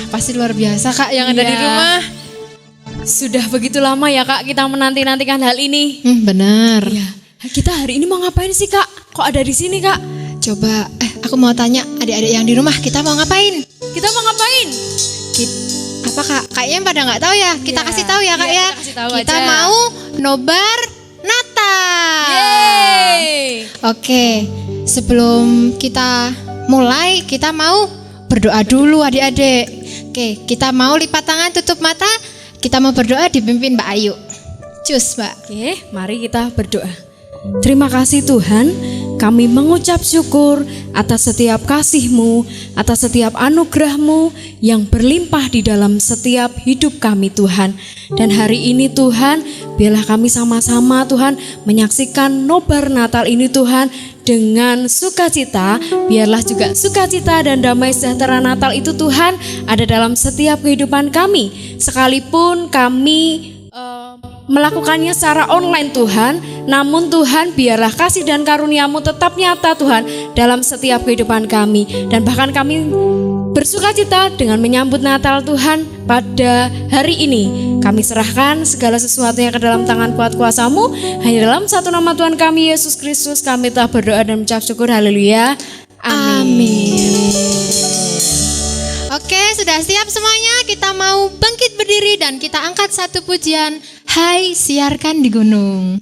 Pasti luar biasa Kak yang ada di rumah. Sudah begitu lama ya Kak kita menanti-nantikan hal ini. Benar. Ya, kita hari ini mau ngapain sih Kak? Kok ada di sini Kak? Coba, aku mau tanya adik-adik yang di rumah, kita mau ngapain? Kita mau ngapain? Apa Kak? Kayaknya pada nggak tahu ya. Kita kasih tahu ya Kak ya. Kita aja. mau nobar Natal. Yeay. Oke, sebelum kita mulai, kita mau berdoa dulu adik-adik. Oke, kita mau lipat tangan, tutup mata. Kita mau berdoa dipimpin Mbak Ayu. Cus Mbak. Oke, mari kita berdoa. Terima kasih Tuhan, kami mengucap syukur atas setiap kasih-Mu, atas setiap anugerah-Mu yang berlimpah di dalam setiap hidup kami Tuhan. Dan hari ini Tuhan, biarlah kami sama-sama Tuhan menyaksikan nobar Natal ini Tuhan dengan sukacita. Biarlah juga sukacita dan damai sejahtera Natal itu Tuhan ada dalam setiap kehidupan kami. Sekalipun kami melakukannya secara online Tuhan, namun Tuhan biarlah kasih dan karunia-Mu tetap nyata Tuhan dalam setiap kehidupan kami. Dan bahkan kami bersukacita dengan menyambut Natal Tuhan pada hari ini. Kami serahkan segala sesuatunya ke dalam tangan kuat kuasa-Mu. Hanya dalam satu nama Tuhan kami Yesus Kristus kami telah berdoa dan mengucap syukur. Haleluya. Amin. Oke, sudah siap semuanya? Kita mau bangkit berdiri dan kita angkat satu pujian. Hai, siarkan di gunung.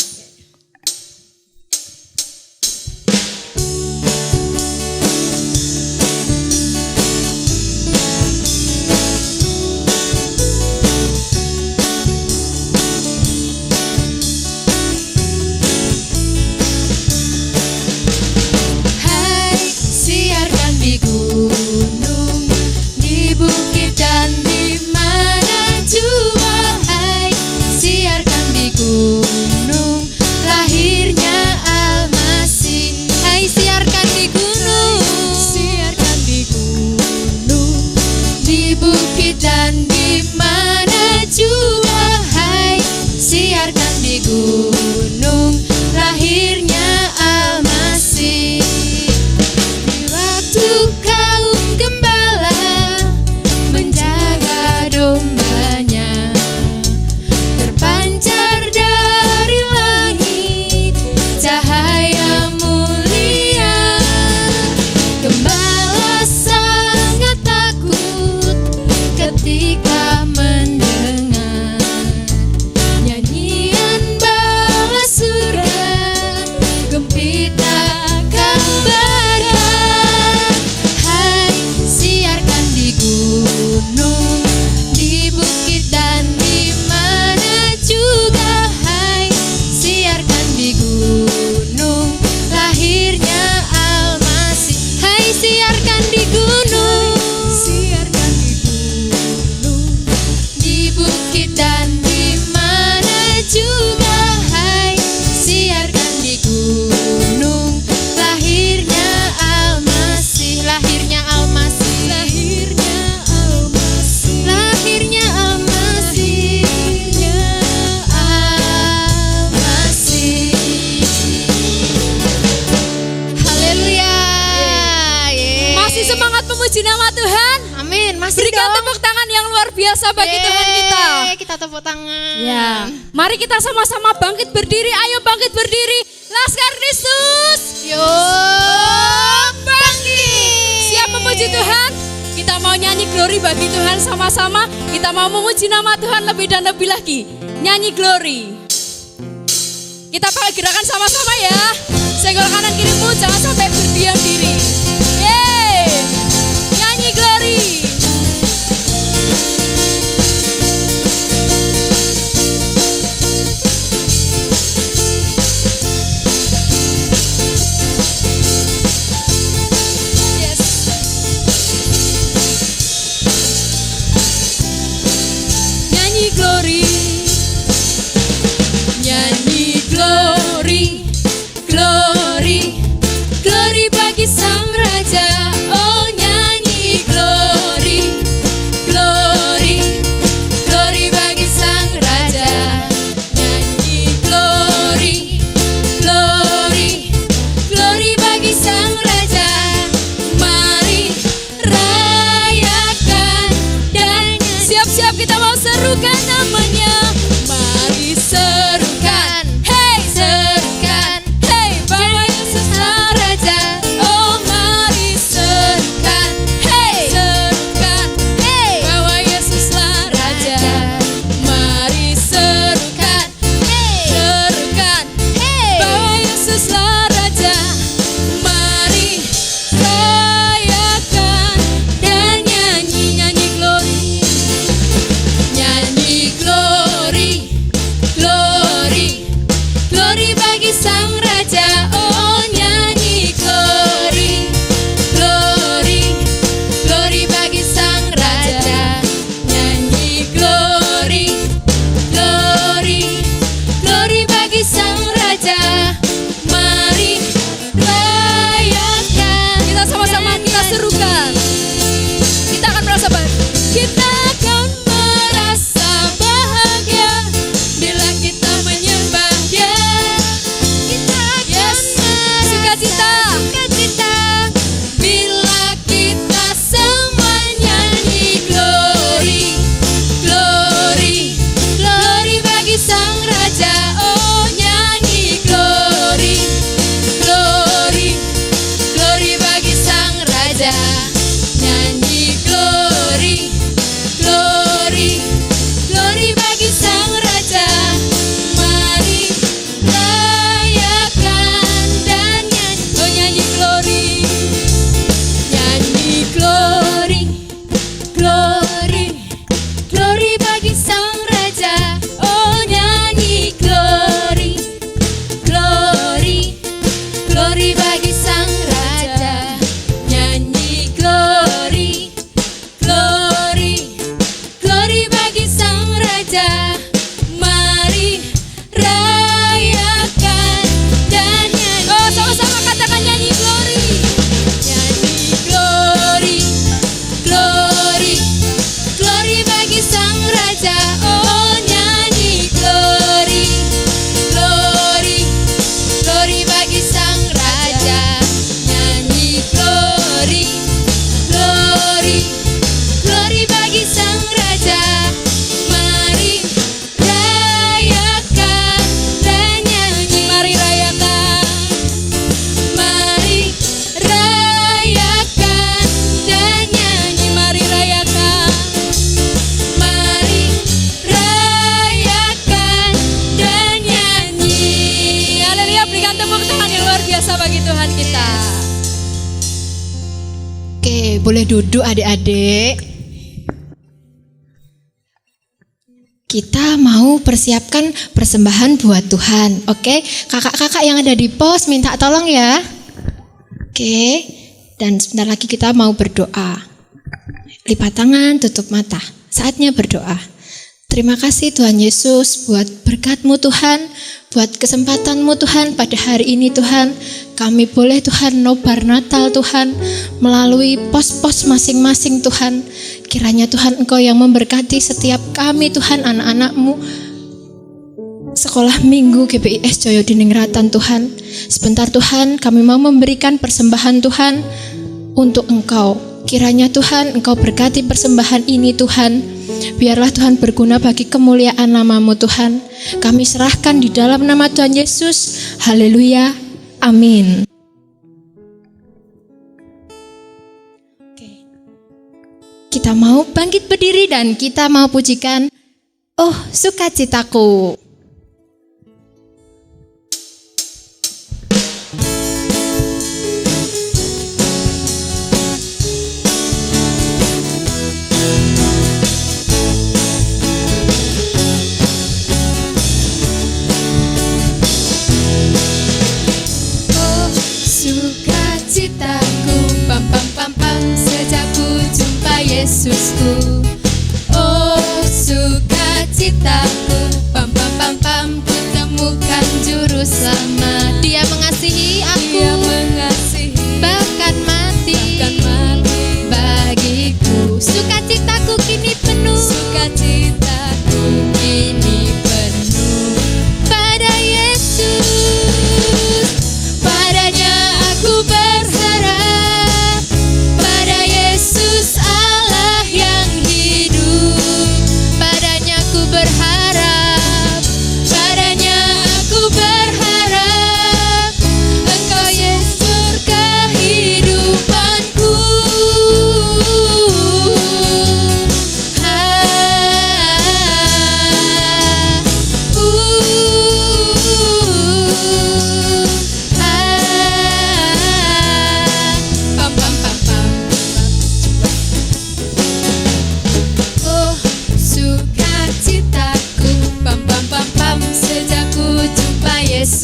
Hai, siarkan di gunung, di bukit dan di mana jua. Hai, siarkan di gunung, lahirnya Almasih. Hai, siarkan di gunung, siarkan di gunung, di bukit dan di mana jua. Hai, siarkan di gunung, lahirnya Almasih. Di waktu kaum gembala menjaga dombanya, terpancar dari langit cahaya mulia. Gembala sangat takut ketika mendengar nyanyian bala surga gempita kabarnya. Hai, siarkan di gunung, di bukit dan di mana juga. Hai, siarkan di gunung, lahirnya Almasih. Hai, siarkan di gunung, siarkan di gunung, di bukit dan di mana juga. Hai, siarkan di gunung, lahirnya Almasih. Lahirnya Almasih, lahirnya Almasih, lahirnya Almasih, lahirnya Almasih. Haleluya. Masih semangat memuji nama Tuhan. Amin, masih Berikan dong. tepuk tangan yang luar biasa bagi Tuhan kita. Kita tepuk tangan. Ya, mari kita sama-sama bangkit berdiri. Ayo bangkit berdiri. Laskar Kristus. Yo, Bangkit. Siap memuji Tuhan? Kita mau nyanyi glory bagi Tuhan sama-sama. Kita mau memuji nama Tuhan lebih dan lebih lagi. Nyanyi glory. Kita pakai gerakan sama-sama ya. Senggol kanan kirimu, jangan sampai berdiam diri. Yeay. Nyanyi glory. Yes. Nyanyi glory. Nyanyi glory, glory, glory bagi Sang Raja. Oh nyanyi glory, glory, glory bagi Sang Raja. Nyanyi glory, glory, glory bagi Sang Raja. Mari rayakan dan siap-siap kita mau serukan namanya. Mari serukan, hey serukan, hey bahwa Yesuslah Raja. Oh mari serukan, hey serukan, hey bahwa Yesuslah Raja. Mari serukan, hey serukan, hey bahwa Yesuslah Raja. Mari rayakan dan nyanyi, nyanyi glory, nyanyi glory, glory, glory bagi Sang Raja. Oh nyanyi glory, glory, glory bagi Sang Raja. Nyanyi glory, glory, glory bagi Sang Raja. Mari rayakan. Kita sama-sama kita serukan. Kita akan merasa bahagia. Kita akan merasa bahagia bila kita menyembah Dia. Kita akan sukacita, sukacita bila kita semua nyanyi glory, glory, glory bagi Sang Raja. Oh nyanyi glory, glory, glory bagi Sang Raja. Nyanyi glory, glory, glory bagi Sang Raja. Mari rayakan dan nyanyi. Oh nyanyi glory, nyanyi glory, glory, glory bagi Sang Raja. Oh nyanyi glory, glory, glory bagi Sang Raja. Nyanyi glory, glory, glory bagi Sang Raja. Mari rayakan dan nyanyi. Oh sama-sama katakan nyanyi glory, nyanyi glory, glory, glory bagi Sang Raja. Oh nyanyi glory, glory, glory bagi Sang Raja. Nyanyi glory, glory, glory bagi Sang Raja. Mari rayakan dan nyanyi. Mari rayakan, mari rayakan dan nyanyi. Mari rayakan, mari rayakan dan nyanyi. Haleluya, berikan tepuk tangan yang luar biasa bagi Tuhan kita. Oke, boleh duduk adik-adik. Kita mau persiapkan persembahan buat Tuhan. Oke, kakak-kakak yang ada di pos minta tolong ya. Oke, dan sebentar lagi kita mau berdoa. Lipat tangan, tutup mata. Saatnya berdoa. Terima kasih Tuhan Yesus buat berkat-Mu Tuhan, buat kesempatan-Mu Tuhan pada hari ini Tuhan. Kami boleh Tuhan nobar Natal Tuhan melalui pos-pos masing-masing Tuhan. Kiranya Tuhan Engkau yang memberkati setiap kami Tuhan, anak-anak-Mu sekolah minggu GPIS Joyo Diningratan Tuhan. Sebentar Tuhan kami mau memberikan persembahan Tuhan untuk Engkau. Kiranya Tuhan Engkau berkati persembahan ini Tuhan. Biarlah Tuhan berguna bagi kemuliaan nama-Mu Tuhan. Kami serahkan di dalam nama Tuhan Yesus. Haleluya. Amin. Oke. Kita mau bangkit berdiri dan kita mau pujikan Oh Sukacitaku. Yesusku, oh sukacitaku, pam pam pam pam, ku temu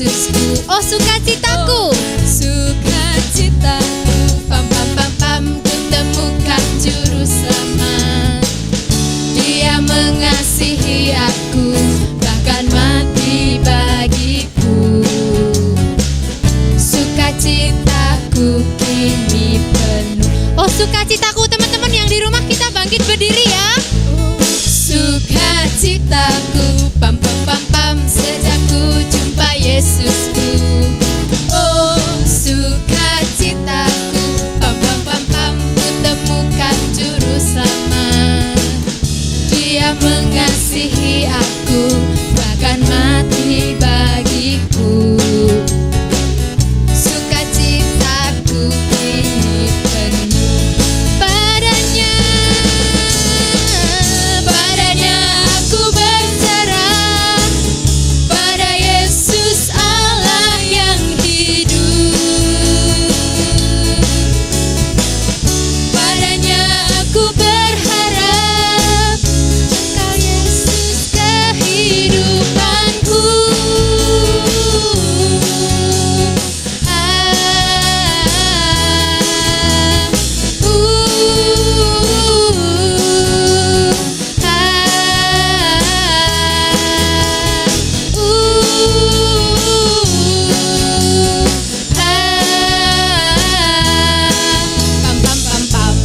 Yesusku. Oh sukacitaku, sukacitaku, pam pam pam pam, ku temukan juru selamat. Dia mengasihi aku, bahkan mati bagiku. Sukacitaku kini penuh. Oh sukacitaku, teman-teman yang di rumah, kita bangkit berdiri ya. Sukacitaku, pam pam pam pam, sejak ku jumpa Yesusku. Oh sukacitaku, pam pam pam pam, ku temukan juru selamat. Dia mengasihi aku, bahkan mati bagiku. Sukacitaku kini penuh padanya. Padanya aku berserah, pada Yesus Allah yang hidup. Padanya aku berharap, Engkau Yesus kehidupanku. Pam pam pam pam.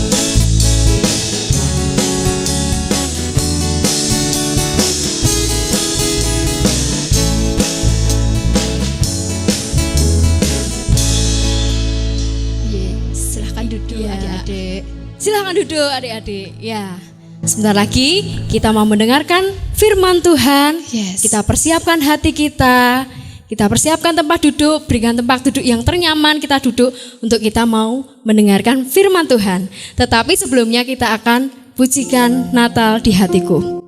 Yes, silahkan duduk adik-adik. Silahkan duduk adik-adik. Ya, sebentar lagi kita mau mendengarkan firman Tuhan. Yes. Kita persiapkan hati kita. Kita persiapkan tempat duduk, berikan tempat duduk yang ternyaman, kita duduk untuk kita mau mendengarkan firman Tuhan. Tetapi sebelumnya kita akan pujikan Natal di hatiku.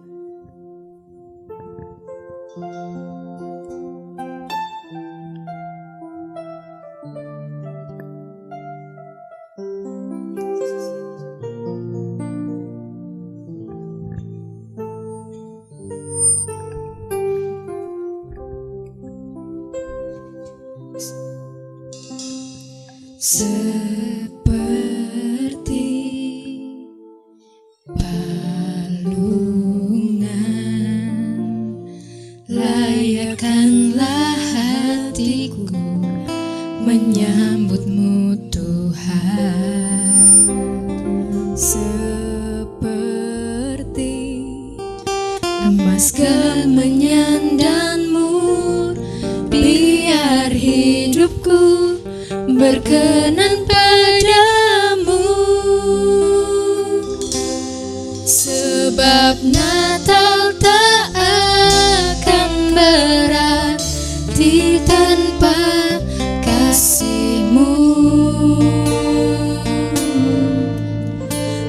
Seperti palungan, layakkanlah hatiku menyambutmu Tuhan. Seperti emas kemenyan dan mur, biar hidupku berkenan padamu. Sebab Natal tak akan berarti tanpa kasih-Mu.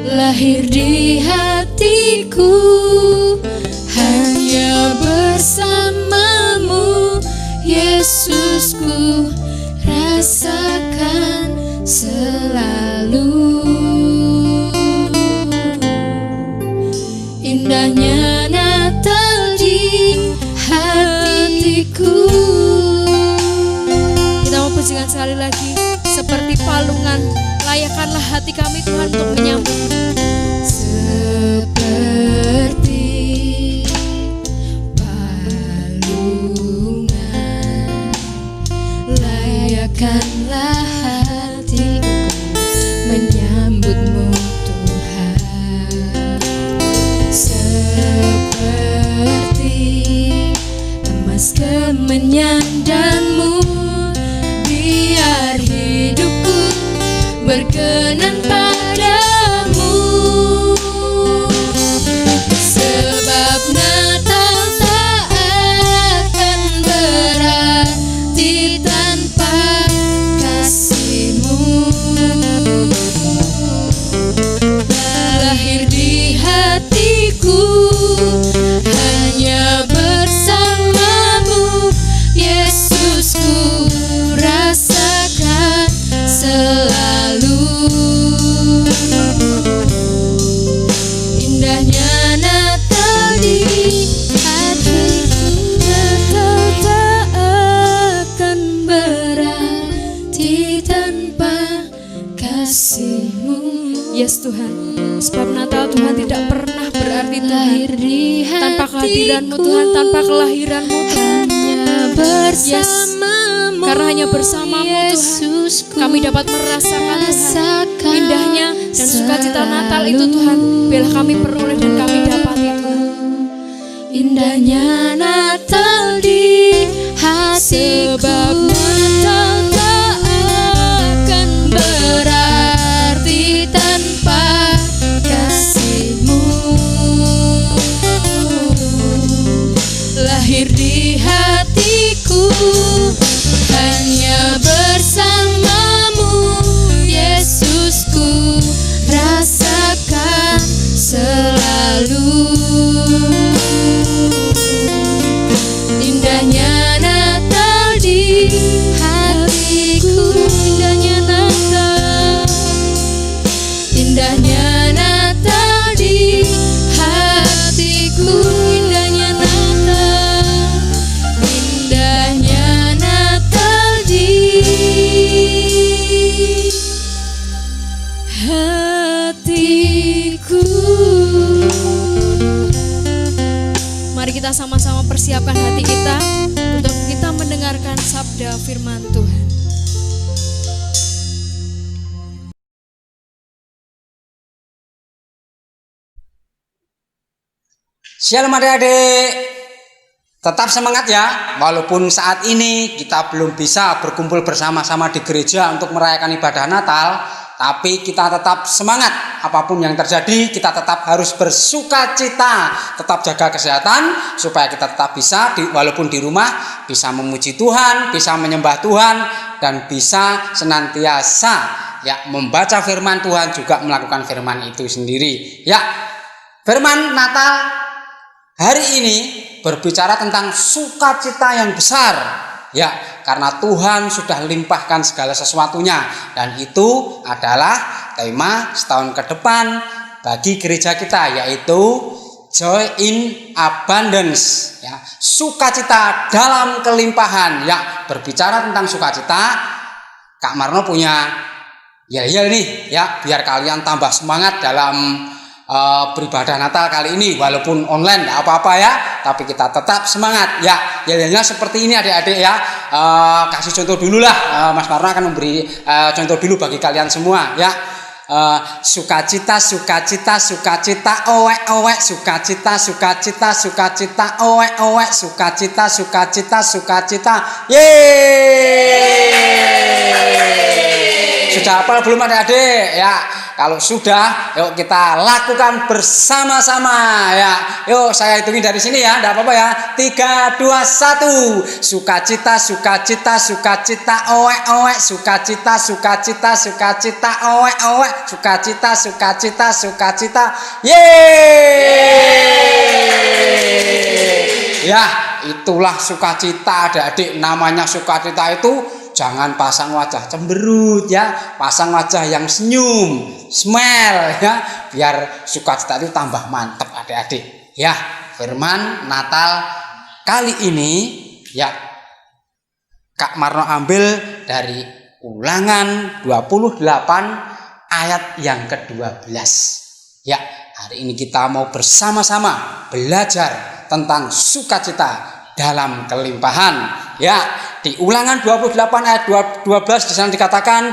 Lahir di hatiku hanya bersamamu, Yesusku, rasakan selalu. Indahnya Natal di hatiku. Kita mau pujikan sekali lagi. Seperti palungan, layakkanlah hati kami Tuhan untuk menyambut. Seperti palungan, layakkanlah hatiku menyambutmu Tuhan. Seperti emas kemenyan dan mur, biar hidupku berkenan padamu. Sebab Natal tak akan berarti tanpa kasih-Mu. Lahir di hatiku hanya bersamamu, Yesusku, rasakan selalu. Yes Tuhan, sebab Natal Tuhan tidak pernah berarti Tuhan lahir di tanpa kehadiran-Mu hatiku, Tuhan, tanpa kelahiran-Mu Tuhan. hanya bersamamu, Karena hanya bersama-Mu Tuhan, Yesusku, kami dapat merasakan Tuhan rasakan indahnya dan sukacita Natal itu Tuhan. Biarlah kami peroleh dan kami dapati Tuhan. indahnya Natal di hatiku. Sebab Natal tak akan berarti tanpa kasih-Mu. Lahir di hatiku, hanya bersamamu, Yesusku, rasakan selalu. Indahnya Natal di hatiku, indahnya Natal, indahnya Natal di hatiku, indahnya Natal, indahnya Natal di hatiku. Mari kita sama-sama persiapkan hati kita untuk kita mendengarkan sabda firman Tuhan. Shalom adik-adik, tetap semangat ya. Walaupun saat ini kita belum bisa berkumpul bersama-sama di gereja untuk merayakan ibadah Natal, tapi kita tetap semangat. Apapun yang terjadi, kita tetap harus bersuka cita, tetap jaga kesehatan supaya kita tetap bisa walaupun di rumah bisa memuji Tuhan, bisa menyembah Tuhan, dan bisa senantiasa ya membaca firman Tuhan, juga melakukan firman itu sendiri. Ya, firman Natal hari ini berbicara tentang sukacita yang besar, ya, karena Tuhan sudah limpahkan segala sesuatunya, dan itu adalah tema setahun ke depan bagi gereja kita, yaitu Joy in Abundance, ya, sukacita dalam kelimpahan. Ya, berbicara tentang sukacita, Kak Marno punya yel-yel nih, ya, biar kalian tambah semangat dalam beribadah Natal kali ini. Walaupun online tidak apa-apa ya, tapi kita tetap semangat ya. Yel-yelnya seperti ini adik-adik ya. Kasih contoh dulu lah, Mas Marno akan memberi contoh dulu bagi kalian semua ya. Sukacita, sukacita, sukacita, owek, owek, sukacita, sukacita, sukacita, owek, owek, sukacita, sukacita, sukacita. Yeay! Sudah hafal belum adik-adik ya? Kalau sudah, yuk kita lakukan bersama-sama ya. Yuk saya hitungin dari sini ya, enggak apa-apa ya. 3, 2, 1. Sukacita, sukacita, sukacita, owek, owek, sukacita, sukacita, sukacita, owek, owek, sukacita, sukacita, sukacita. Yeay! Ya, itulah sukacita adik-adik. Namanya sukacita itu jangan pasang wajah cemberut ya, pasang wajah yang senyum, smile ya, biar sukacita itu tambah mantap adik-adik. Ya, firman Natal kali ini ya Kak Marno ambil dari Ulangan 28 ayat yang ke-12. Ya, hari ini kita mau bersama-sama belajar tentang sukacita dalam kelimpahan. Ya, di Ulangan 28 ayat 12 di sana dikatakan,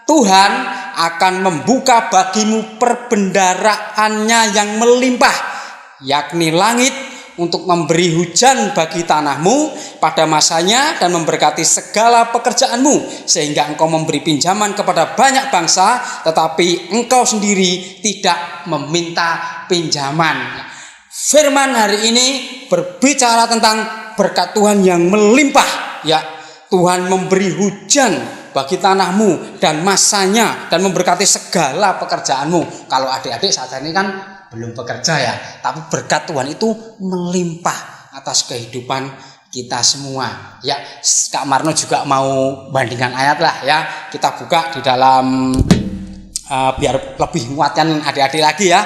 Tuhan akan membuka bagimu perbendaraannya yang melimpah, yakni langit, untuk memberi hujan bagi tanahmu pada masanya dan memberkati segala pekerjaanmu, sehingga engkau memberi pinjaman kepada banyak bangsa, tetapi engkau sendiri tidak meminta pinjaman. Firman hari ini berbicara tentang berkat Tuhan yang melimpah. Ya, Tuhan memberi hujan bagi tanahmu dan masanya dan memberkati segala pekerjaanmu. Kalau adik-adik saat ini kan belum bekerja ya, tapi berkat Tuhan itu melimpah atas kehidupan kita semua. Ya, Kak Marno juga mau bandingkan ayat lah ya. Kita buka di dalam biar lebih menguatkan adik-adik lagi ya.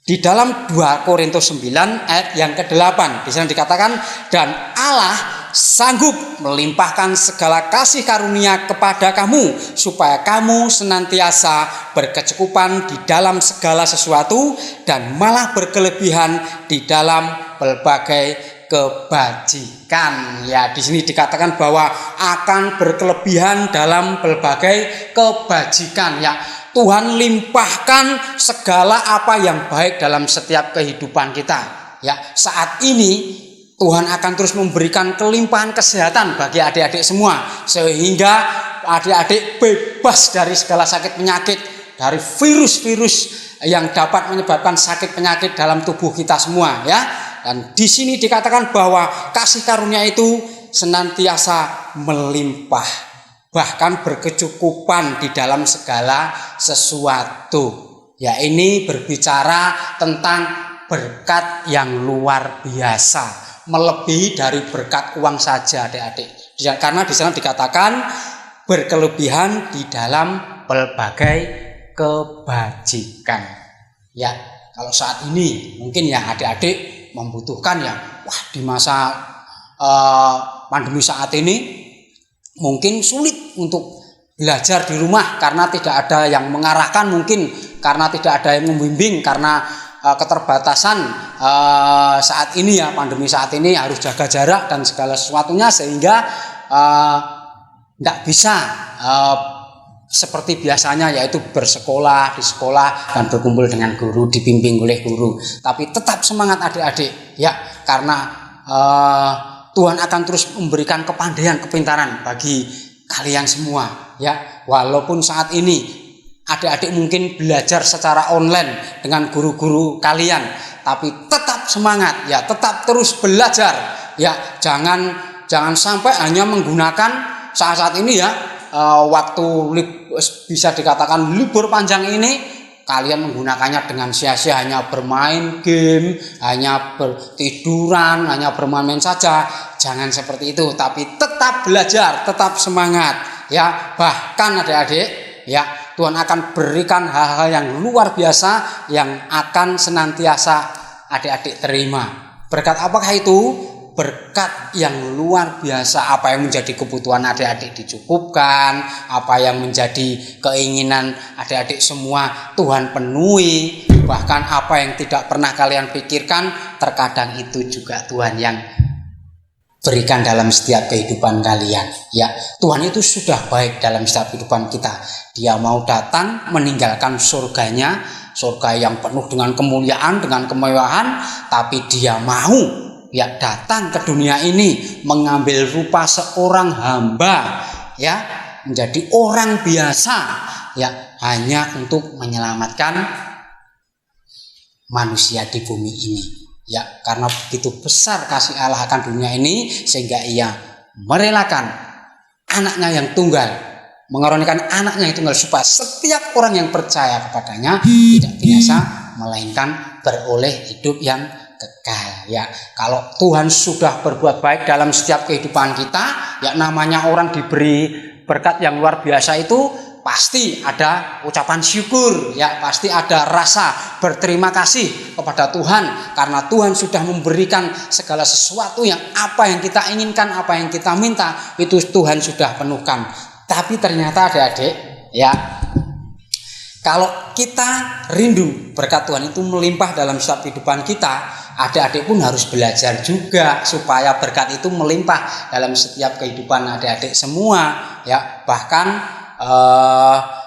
Di dalam 2 Korintus 9 ayat yang ke-8 di sana dikatakan, dan Allah sanggup melimpahkan segala kasih karunia kepada kamu, supaya kamu senantiasa berkecukupan di dalam segala sesuatu dan malah berkelebihan di dalam berbagai kebajikan. Ya, di sini dikatakan bahwa akan berkelebihan dalam berbagai kebajikan. Ya, Tuhan limpahkan segala apa yang baik dalam setiap kehidupan kita. Ya, saat ini Tuhan akan terus memberikan kelimpahan kesehatan bagi adik-adik semua, sehingga adik-adik bebas dari segala sakit penyakit, dari virus-virus yang dapat menyebabkan sakit penyakit dalam tubuh kita semua, ya. Dan di sini dikatakan bahwa kasih karunia itu senantiasa melimpah, bahkan berkecukupan di dalam segala sesuatu. Ya, ini berbicara tentang berkat yang luar biasa, melebihi dari berkat uang saja, adik-adik. Karena di sana dikatakan berkelebihan di dalam berbagai kebajikan. Ya, kalau saat ini mungkin ya adik-adik membutuhkan ya, di masa pandemi saat ini mungkin sulit untuk belajar di rumah karena tidak ada yang mengarahkan, mungkin karena tidak ada yang membimbing, karena keterbatasan saat ini ya, pandemi saat ini harus jaga jarak dan segala sesuatunya, sehingga tidak bisa seperti biasanya, yaitu bersekolah di sekolah dan berkumpul dengan guru, dibimbing oleh guru. Tapi tetap semangat adik-adik ya, karena Tuhan akan terus memberikan kepandaian, kepintaran bagi kalian semua ya. Walaupun saat ini adik-adik mungkin belajar secara online dengan guru-guru kalian, tapi tetap semangat ya, tetap terus belajar ya. Jangan sampai hanya menggunakan saat-saat ini ya, waktu bisa dikatakan libur panjang ini kalian menggunakannya dengan sia-sia, hanya bermain game, hanya bertiduran, hanya bermain-main saja. Jangan seperti itu, tapi tetap belajar, tetap semangat ya. Bahkan adik-adik ya, Tuhan akan berikan hal-hal yang luar biasa yang akan senantiasa adik-adik terima. Berkat apakah itu? Berkat yang luar biasa. Apa yang menjadi kebutuhan adik-adik dicukupkan, apa yang menjadi keinginan adik-adik semua Tuhan penuhi. Bahkan apa yang tidak pernah kalian pikirkan, terkadang itu juga Tuhan yang berikan dalam setiap kehidupan kalian ya. Tuhan itu sudah baik dalam setiap kehidupan kita. Dia mau datang meninggalkan surganya, surga yang penuh dengan kemuliaan, dengan kemewahan, tapi dia mau ya datang ke dunia ini, mengambil rupa seorang hamba ya, menjadi orang biasa ya, hanya untuk menyelamatkan manusia di bumi ini ya. Karena begitu besar kasih Allah akan dunia ini, sehingga ia merelakan anaknya yang tunggal, mengaruniakan anaknya yang tunggal, supaya setiap orang yang percaya kepadanya tidak binasa, melainkan beroleh hidup yang kekal ya. Kalau Tuhan sudah berbuat baik dalam setiap kehidupan kita ya, namanya orang diberi berkat yang luar biasa itu pasti ada ucapan syukur ya, pasti ada rasa berterima kasih kepada Tuhan, karena Tuhan sudah memberikan segala sesuatu yang apa yang kita inginkan, apa yang kita minta, itu Tuhan sudah penuhkan. Tapi ternyata adik-adik ya, kalau kita rindu berkat Tuhan itu melimpah dalam setiap kehidupan kita, adik-adik pun harus belajar juga supaya berkat itu melimpah dalam setiap kehidupan adik-adik semua ya. Bahkan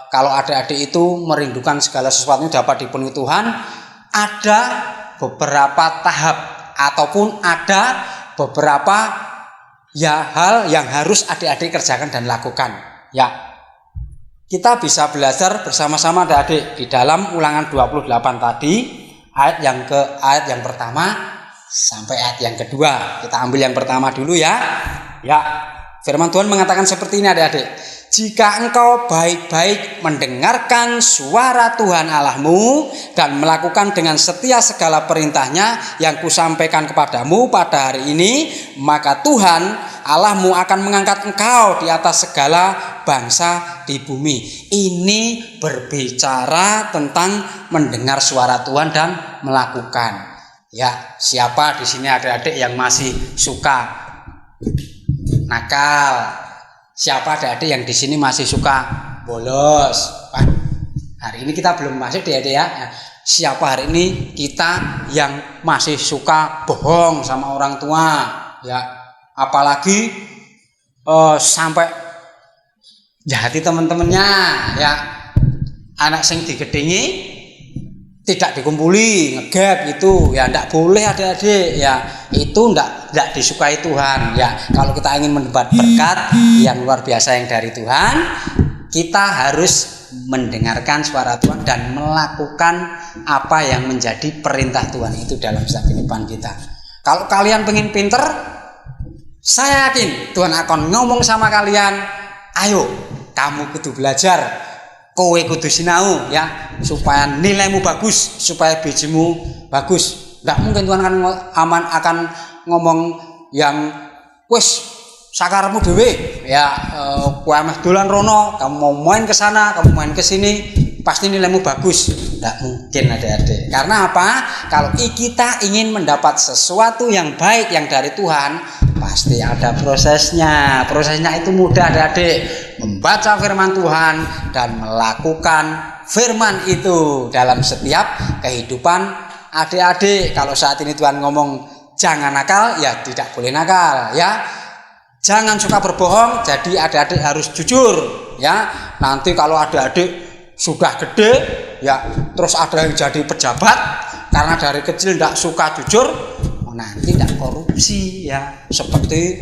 kalau adik-adik itu merindukan segala sesuatu dapat dipenuhi Tuhan, ada beberapa tahap ataupun ada beberapa ya hal yang harus adik-adik kerjakan dan lakukan ya. Kita bisa belajar bersama-sama adik-adik di dalam Ulangan 28 tadi, ayat yang pertama sampai ayat yang kedua. Kita ambil yang pertama dulu ya. Ya, firman Tuhan mengatakan seperti ini adik-adik. Jika engkau baik-baik mendengarkan suara Tuhan Allahmu dan melakukan dengan setia segala perintahnya yang kusampaikan kepadamu pada hari ini, maka Tuhan Allahmu akan mengangkat engkau di atas segala bangsa di bumi. Ini berbicara tentang mendengar suara Tuhan dan melakukan. Ya, siapa di sini adik-adik yang masih suka nakal. Siapa adik-adik yang di sini masih suka bolos? Wah, hari ini kita belum masuk adik-adik ya. Siapa hari ini kita yang masih suka bohong sama orang tua? Ya, apalagi sampai jahati teman-temannya, ya. Anak sing digedhengi tidak dikumpuli, ngegap gitu, ya ndak boleh adik-adik, ya itu ndak disukai Tuhan, ya. Kalau kita ingin mendapat berkat yang luar biasa yang dari Tuhan, kita harus mendengarkan suara Tuhan dan melakukan apa yang menjadi perintah Tuhan itu dalam setiap kehidupan kita. Kalau kalian pengen pinter, saya yakin Tuhan akan ngomong sama kalian, ayo kamu kudu belajar, kowe kudu sinau, ya, supaya nilaimu bagus, supaya bijimu bagus. Nggak mungkin Tuhan akan ngomong yang wis sakarmu dhewe, ya, kowe meh dolan rono, kamu mau main ke sana, kamu main ke sini, pasti nilaimu bagus. Nggak mungkin adik-adik. Karena apa? Kalau kita ingin mendapat sesuatu yang baik yang dari Tuhan, pasti ada prosesnya. Prosesnya itu mudah adik-adik. Membaca firman Tuhan dan melakukan firman itu dalam setiap kehidupan adik-adik. Kalau saat ini Tuhan ngomong jangan nakal, ya tidak boleh nakal, ya. Jangan suka berbohong, jadi adik-adik harus jujur, ya. Nanti kalau adik-adik sudah gede, ya, terus ada yang jadi pejabat karena dari kecil tidak suka jujur, nanti tidak korupsi, ya, seperti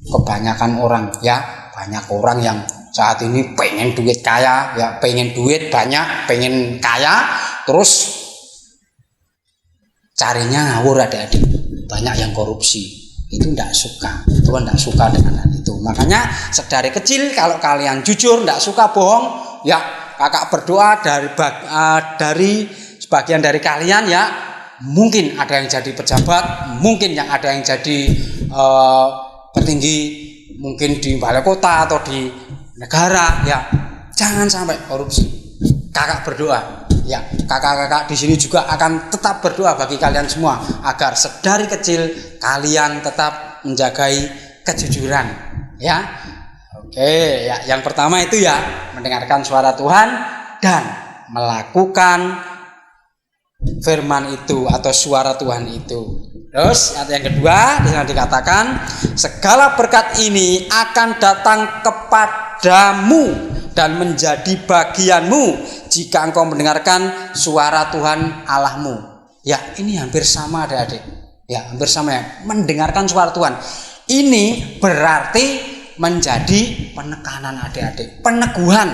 kebanyakan orang, ya. Banyak orang yang saat ini pengen duit kaya, ya, pengen duit banyak, pengen kaya, terus carinya ngawur adik-adik. Banyak yang korupsi, itu tidak suka. Tuhan tidak suka dengan hal itu. Makanya sedari kecil kalau kalian jujur, tidak suka bohong, ya, kakak berdoa dari sebagian dari kalian, ya, mungkin ada yang jadi pejabat, mungkin yang ada yang jadi petinggi, mungkin di balai kota atau di negara, ya, jangan sampai korupsi. Kakak berdoa, ya, kakak-kakak di sini juga akan tetap berdoa bagi kalian semua agar sedari kecil kalian tetap menjagai kejujuran, ya. Oke, ya, yang pertama itu, ya, mendengarkan suara Tuhan dan melakukan firman itu atau suara Tuhan itu. Terus yang kedua, di sana dikatakan segala berkat ini akan datang kepadamu dan menjadi bagianmu jika engkau mendengarkan suara Tuhan Allahmu. Ya, ini hampir sama adik-adik. Ya, hampir sama, ya. Mendengarkan suara Tuhan. Ini berarti menjadi penekanan adik-adik, peneguhan.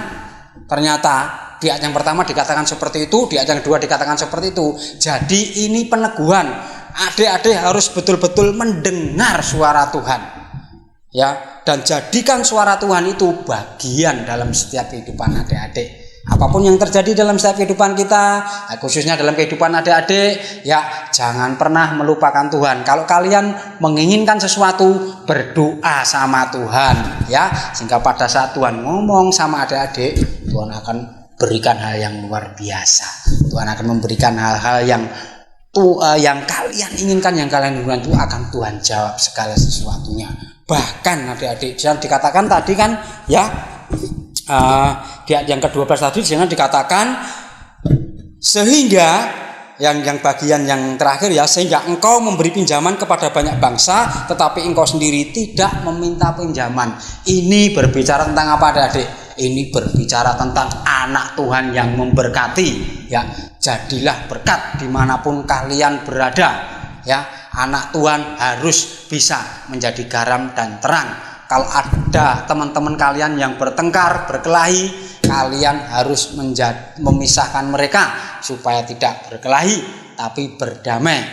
Ternyata di ayat yang pertama dikatakan seperti itu, di ayat yang kedua dikatakan seperti itu. Jadi ini peneguhan. Adik-adik harus betul-betul mendengar suara Tuhan, ya, dan jadikan suara Tuhan itu bagian dalam setiap kehidupan adik-adik. Apapun yang terjadi dalam setiap kehidupan kita, khususnya dalam kehidupan adik-adik, ya, jangan pernah melupakan Tuhan. Kalau kalian menginginkan sesuatu, berdoa sama Tuhan, ya, sehingga pada saat Tuhan ngomong sama adik-adik, Tuhan akan berikan hal yang luar biasa. Tuhan akan memberikan hal-hal yang kalian inginkan, yang kalian inginkan itu akan Tuhan jawab segala sesuatunya. Bahkan adik-adik, jangan dikatakan tadi kan, ya, di ayat yang ke-12 tadi jangan dikatakan sehingga yang bagian yang terakhir, ya, sehingga engkau memberi pinjaman kepada banyak bangsa tetapi engkau sendiri tidak meminta pinjaman. Ini berbicara tentang apa adik-adik? Ini berbicara tentang anak Tuhan yang memberkati, ya. Jadilah berkat dimanapun kalian berada, ya. Anak Tuhan harus bisa menjadi garam dan terang. Kalau ada teman-teman kalian yang bertengkar, berkelahi, kalian harus memisahkan mereka supaya tidak berkelahi tapi berdamai.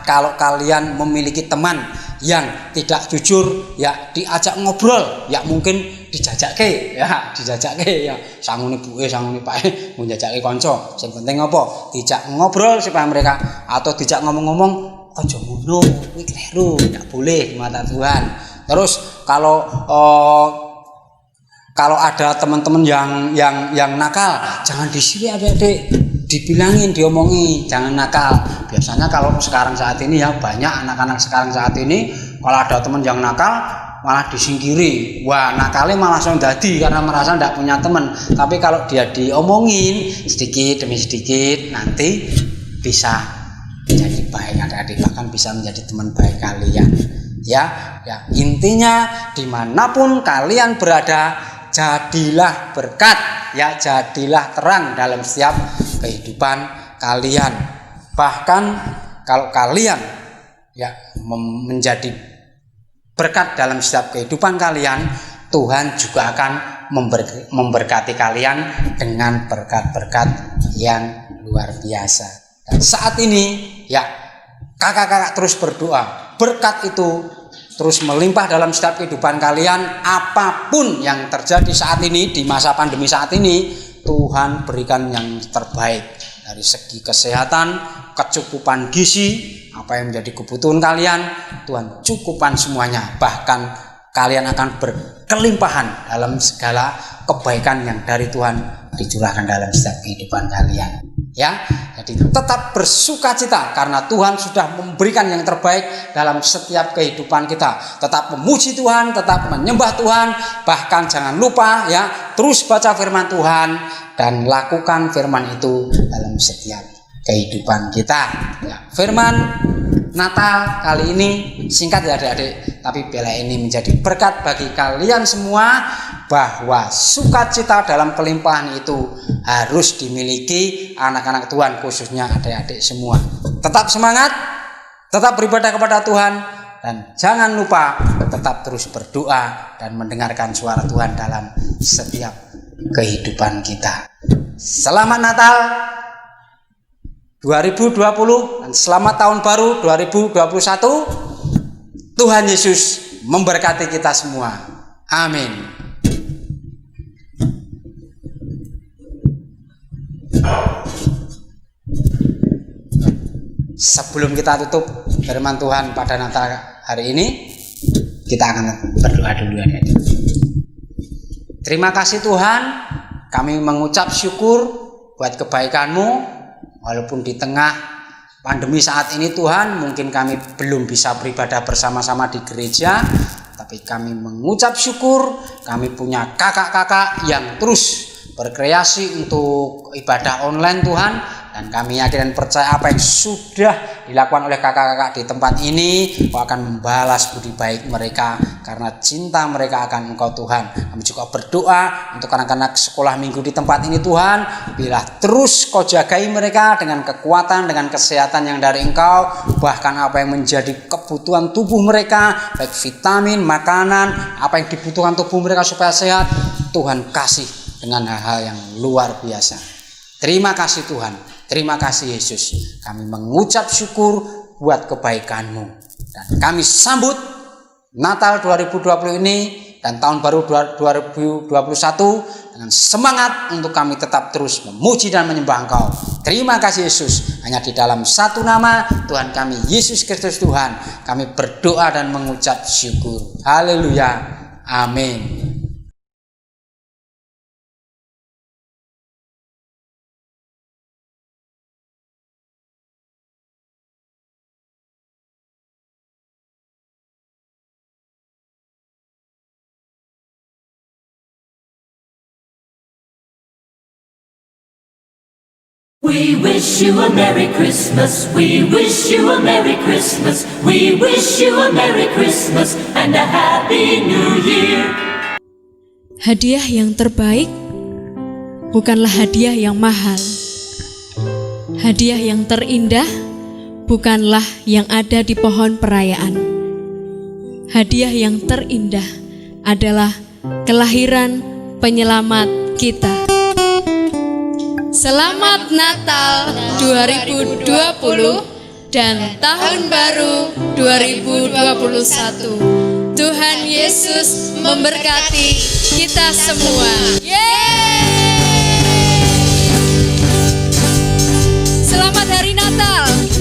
Kalau kalian memiliki teman yang tidak jujur, ya, diajak ngobrol, ya, mungkin dijajake, ya, sangune buke, sangune pake menjajake kanca. Sing penting apa? Dijak ngobrol supaya mereka, atau dijak ngomong-ngomong, aja ngono, kuwi kleru, ndak boleh di mata Tuhan. Terus kalau ada teman-teman yang nakal, jangan disirik adik-adik. dibilangin, diomongi, jangan nakal. Biasanya kalau sekarang saat ini ya, banyak anak-anak sekarang saat ini kalau ada teman yang nakal malah disingkiri. Wah, nakalnya malah langsung dadi karena merasa tidak punya teman. Tapi kalau dia diomongin sedikit demi sedikit, nanti bisa menjadi baik adik-adik, bahkan bisa menjadi teman baik kalian. Ya, intinya dimanapun kalian berada, jadilah berkat, ya, jadilah terang dalam setiap kehidupan kalian. Bahkan kalau kalian ya menjadi berkat dalam setiap kehidupan kalian, Tuhan juga akan memberkati kalian dengan berkat-berkat yang luar biasa. Dan saat ini ya, kakak-kakak terus berdoa, berkat itu terus melimpah dalam setiap kehidupan kalian. Apapun yang terjadi saat ini, di masa pandemi saat ini, Tuhan berikan yang terbaik dari segi kesehatan, kecukupan gizi, apa yang menjadi kebutuhan kalian, Tuhan cukupkan semuanya. Bahkan kalian akan berkelimpahan dalam segala kebaikan yang dari Tuhan dicurahkan dalam setiap kehidupan kalian. Ya, jadi tetap bersukacita karena Tuhan sudah memberikan yang terbaik dalam setiap kehidupan kita. Tetap memuji Tuhan, tetap menyembah Tuhan, bahkan jangan lupa ya, terus baca firman Tuhan dan lakukan firman itu dalam setiap kehidupan kita. Ya, firman Natal kali ini singkat ya adik-adik, tapi bila ini menjadi berkat bagi kalian semua, bahwa sukacita dalam kelimpahan itu harus dimiliki anak-anak Tuhan, khususnya adik-adik semua. Tetap semangat, tetap beribadah kepada Tuhan, dan jangan lupa tetap terus berdoa dan mendengarkan suara Tuhan dalam setiap kehidupan kita. Selamat Natal 2020 dan selamat tahun baru 2021. Tuhan Yesus memberkati kita semua. Amin. Sebelum kita tutup firman Tuhan pada Natal hari ini, kita akan berdoa dulu adik-adik. Terima kasih Tuhan, kami mengucap syukur buat kebaikan-Mu. Walaupun di tengah pandemi saat ini Tuhan, mungkin kami belum bisa beribadah bersama-sama di gereja, tapi kami mengucap syukur kami punya kakak-kakak yang terus berkreasi untuk ibadah online Tuhan. Dan kami yakin dan percaya apa yang sudah dilakukan oleh kakak-kakak di tempat ini akan membalas budi baik mereka karena cinta mereka akan Engkau Tuhan. Kami juga berdoa untuk anak-anak sekolah minggu di tempat ini Tuhan, bila terus Kau jagai mereka dengan kekuatan, dengan kesehatan yang dari Engkau, bahkan apa yang menjadi kebutuhan tubuh mereka, baik vitamin, makanan, apa yang dibutuhkan tubuh mereka supaya sehat, Tuhan kasih dengan hal-hal yang luar biasa. Terima kasih Tuhan. Terima kasih Yesus, kami mengucap syukur buat kebaikan-Mu. Dan kami sambut Natal 2020 ini dan tahun baru 2021 dengan semangat untuk kami tetap terus memuji dan menyembah Engkau. Terima kasih Yesus, hanya di dalam satu nama Tuhan kami, Yesus Kristus Tuhan, kami berdoa dan mengucap syukur. Haleluya, amin. We wish you a Merry Christmas, we wish you a Merry Christmas, we wish you a Merry Christmas and a Happy New Year. Hadiah yang terbaik bukanlah hadiah yang mahal. Hadiah yang terindah bukanlah yang ada di pohon perayaan. Hadiah yang terindah adalah kelahiran penyelamat kita. Selamat Natal 2020 dan Tahun Baru 2021. Tuhan Yesus memberkati kita semua. Yeay! Selamat Hari Natal.